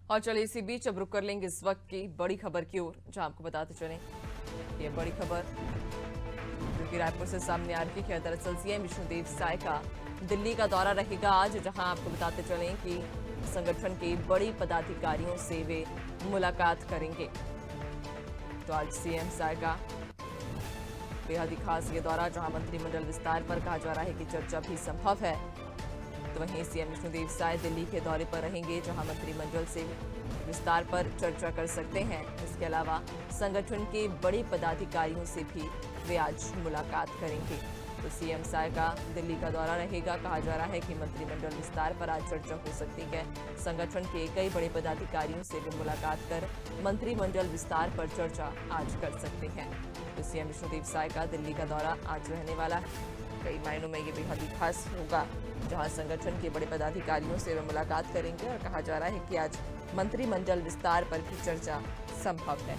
और चलिए इसी बीच अब रुक कर लेंगे इस वक्त की बड़ी खबर की ओर, जहां आपको बताते चलें ये बड़ी खबर जो कि रायपुर से सामने आ रही है। दरअसल सीएम विष्णुदेव साय का दिल्ली का दौरा रहेगा आज, जहां आपको बताते चलें कि संगठन के बड़ी पदाधिकारियों से वे मुलाकात करेंगे। तो आज सीएम साय का बेहद ही खास ये दौरा, जहां मंत्रिमंडल विस्तार पर कहा जा रहा है कि चर्चा भी संभव है। तो वहीं सीएम विष्णुदेव साय दिल्ली के दौरे पर रहेंगे, जहां मंत्रिमंडल से विस्तार पर चर्चा कर सकते हैं। इसके अलावा संगठन के बड़े पदाधिकारियों से भी वे आज मुलाकात करेंगे। तो सीएम साय का दिल्ली का दौरा रहेगा। कहा जा रहा है कि मंत्रिमंडल विस्तार पर आज चर्चा हो सकती है। संगठन के कई बड़े पदाधिकारियों से वे मुलाकात कर मंत्रिमंडल विस्तार पर चर्चा आज कर सकते हैं। तो सीएम विष्णुदेव साय का दिल्ली का दौरा आज रहने वाला है। कई मायनों में ये बेहद ही खास होगा, जहां संगठन के बड़े पदाधिकारियों से वे मुलाकात करेंगे और कहा जा रहा है कि आज मंत्रिमंडल विस्तार पर भी चर्चा संभव है।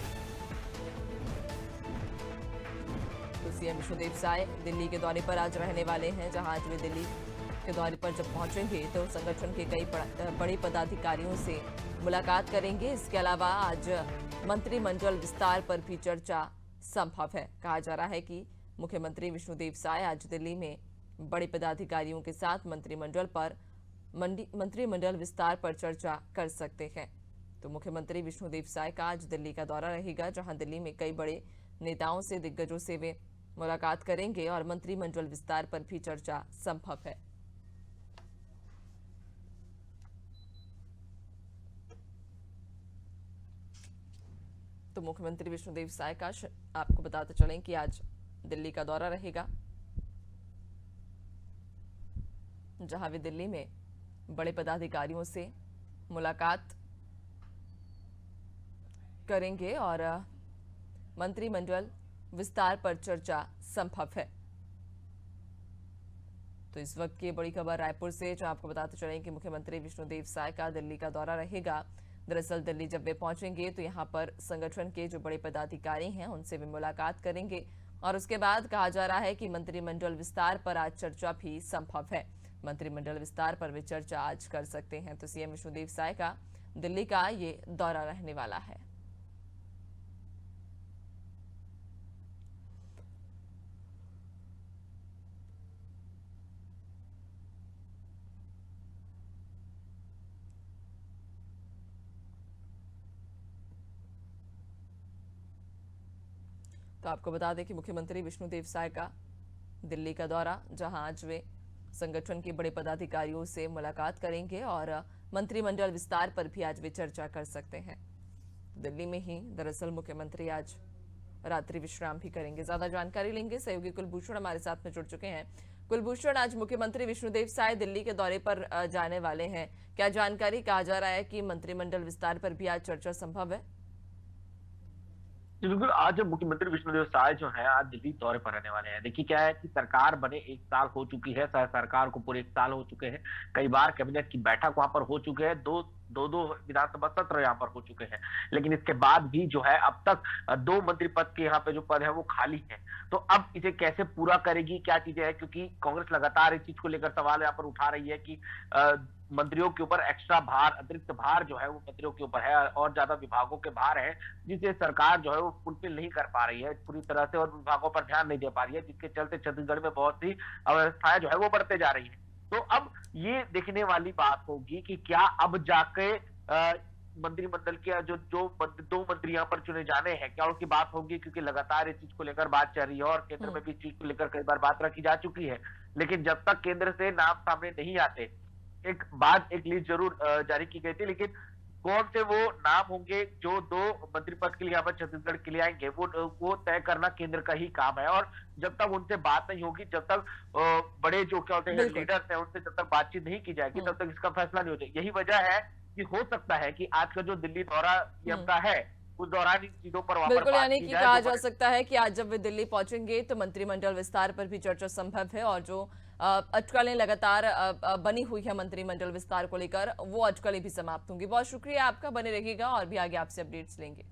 तो सीएम विष्णुदेव साय दिल्ली के दौरे पर आज रहने वाले हैं, जहां आज वे दिल्ली के दौरे पर जब पहुंचेंगे तो संगठन के कई बड़े पदाधिकारियों से मुलाकात करेंगे। इसके अलावा आज मंत्रिमंडल विस्तार पर भी चर्चा संभव है। कहा जा रहा है कि मुख्यमंत्री विष्णुदेव साय आज दिल्ली में बड़े पदाधिकारियों के साथ मंत्रिमंडल विस्तार पर चर्चा कर सकते हैं। तो मुख्यमंत्री विष्णुदेव साय का आज दिल्ली का दौरा रहेगा, जहां दिल्ली में कई बड़े नेताओं से, दिग्गजों से वे मुलाकात करेंगे और मंत्रिमंडल विस्तार पर भी चर्चा संभव है। तो मुख्यमंत्री विष्णुदेव साय का आपको बताते चलें कि आज दिल्ली का दौरा रहेगा, जहां वे दिल्ली में बड़े पदाधिकारियों से मुलाकात करेंगे और मंत्रिमंडल विस्तार पर चर्चा संभव है। तो इस वक्त की बड़ी खबर रायपुर से, जो आपको बताते चलें कि मुख्यमंत्री विष्णुदेव साय का दिल्ली का दौरा रहेगा। दरअसल दिल्ली जब वे पहुंचेंगे तो यहां पर संगठन के जो बड़े पदाधिकारी हैं उनसे वे मुलाकात करेंगे और उसके बाद कहा जा रहा है कि मंत्रिमंडल विस्तार पर आज चर्चा भी संभव है। मंत्रिमंडल विस्तार पर वे चर्चा आज कर सकते हैं। तो सीएम विष्णुदेव साय का दिल्ली का ये दौरा रहने वाला है। तो आपको बता दें कि मुख्यमंत्री विष्णुदेव साय का दिल्ली का दौरा, जहां आज वे संगठन के बड़े पदाधिकारियों से मुलाकात करेंगे और मंत्रिमंडल विस्तार पर भी आज वे चर्चा कर सकते हैं। दिल्ली में ही दरअसल मुख्यमंत्री आज रात्रि विश्राम भी करेंगे। ज्यादा जानकारी लेंगे, सहयोगी कुलभूषण हमारे साथ में जुड़ चुके हैं। कुलभूषण, आज मुख्यमंत्री विष्णुदेव साय दिल्ली के दौरे पर जाने वाले हैं, क्या जानकारी? कहा जा रहा है कि मंत्रिमंडल विस्तार पर भी आज चर्चा संभव है। जी बिल्कुल, आज मुख्यमंत्री विष्णुदेव साय जो है आज दिल्ली दौरे पर रहने वाले हैं। देखिए क्या है कि सरकार बने 1 साल हो चुकी है, सरकार को पूरे 1 साल हो चुके हैं। कई बार कैबिनेट की बैठक वहां पर हो चुके हैं, दो विधानसभा सत्र यहाँ पर हो चुके हैं, लेकिन इसके बाद भी जो है अब तक 2 मंत्री पद के यहाँ पे जो पद है वो खाली है। तो अब इसे कैसे पूरा करेगी, क्या चीजें है, क्योंकि कांग्रेस लगातार इस चीज को लेकर सवाल यहाँ पर उठा रही है कि मंत्रियों के ऊपर एक्स्ट्रा भार, अतिरिक्त भार जो है वो मंत्रियों के ऊपर है और ज्यादा विभागों के भार है, जिसे सरकार जो है वो फुलफिल नहीं कर पा रही है पूरी तरह से और विभागों पर ध्यान नहीं दे पा रही है, जिसके चलते छत्तीसगढ़ में बहुत सी अव्यवस्थाएं जो है वो बढ़ते जा रही है। तो अब ये देखने वाली बात होगी कि क्या अब जाके मंत्रिमंडल के जो 2 मंत्री यहाँ पर चुने जाने हैं, क्या उनकी बात होगी, क्योंकि लगातार इस चीज को लेकर बात चल रही है और केंद्र में भी इस चीज को लेकर कई बार बात रखी जा चुकी है। लेकिन जब तक केंद्र से नाम सामने नहीं आते, एक लिस्ट जरूर जारी की गई थी, लेकिन कौन से वो नाम होंगे जो 2 मंत्री पद के लिए यहाँ पर छत्तीसगढ़ के लिए आएंगे, वो तय करना केंद्र का ही काम है। और जब तक उनसे बात नहीं होगी, जब तक बड़े जो क्या होते हैं लीडर्स हैं उनसे जब तक बातचीत नहीं की जाएगी, तब तक इसका फैसला नहीं होता। यही वजह है कि हो सकता है कि आज का जो दिल्ली दौरा सीएम का है उस दौरान इन चीजों पर बिल्कुल, यानी कि कहा जा सकता है कि आज जब वे दिल्ली पहुंचेंगे तो मंत्रिमंडल विस्तार पर भी चर्चा संभव है और जो अटकलें लगातार बनी हुई है मंत्रिमंडल विस्तार को लेकर, वो अटकलें भी समाप्त होंगी। बहुत शुक्रिया आपका, बने रहिएगा और भी आगे आपसे अपडेट्स लेंगे।